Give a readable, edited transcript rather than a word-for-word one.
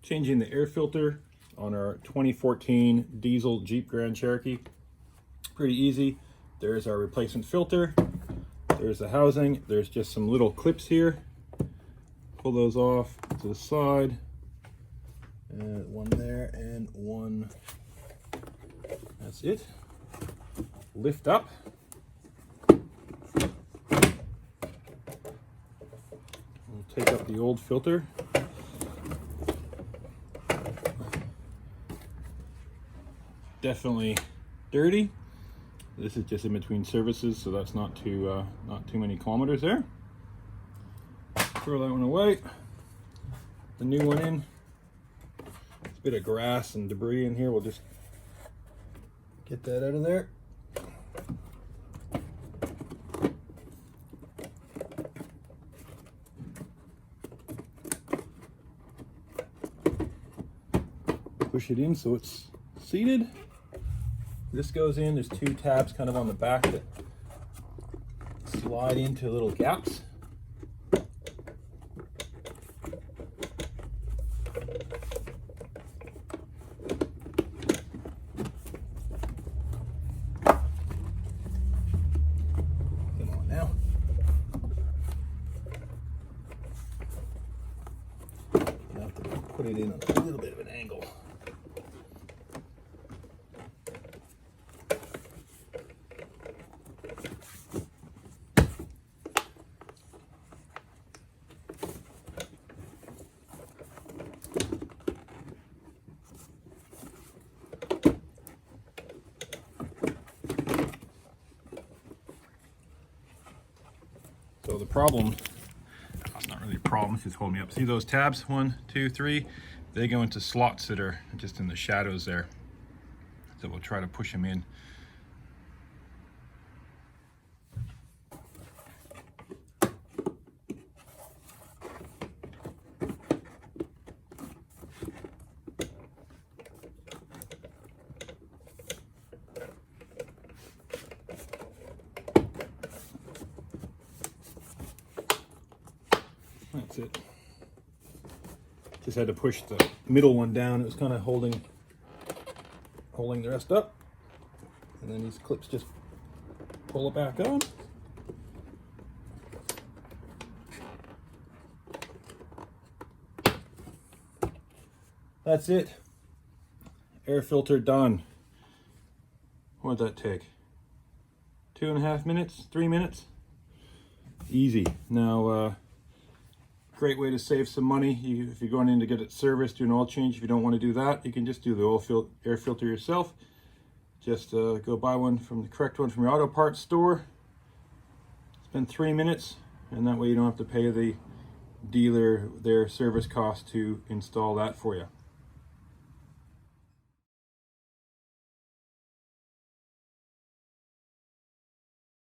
Changing the air filter on our 2014 Diesel Jeep Grand Cherokee. Pretty easy. There's our replacement filter. There's the housing. There's just some little clips here. Pull those off to the side. And one there and one. That's it. Lift up. We'll take up the old filter. Definitely dirty. This is just in between services, so that's not too many kilometers there. Throw that one away. The new one in. There's a bit of grass and debris in here. We'll just get that out of there. Push it in so it's seated. This goes in. There's two tabs kind of on the back that slide into little gaps. Come on now. You have to put it in a little bit of an angle. So the problem, it's not really a problem, it's just holding me up. See those tabs, 1, 2, 3? They go into slots that are just in the shadows there. So we'll try to push them in. That's it. Just had to push the middle one down. It was kind of holding the rest up. And then these clips just pull it back on. That's it. Air filter done. What did that take? 2.5 minutes? 3 minutes? Easy. Now, great way to save some money. If you're going in to get it serviced, do an oil change. If you don't want to do that, you can just do the air filter yourself. Just go buy one from the correct one from your auto parts store. Spend 3 minutes, and that way you don't have to pay the dealer their service cost to install that for you.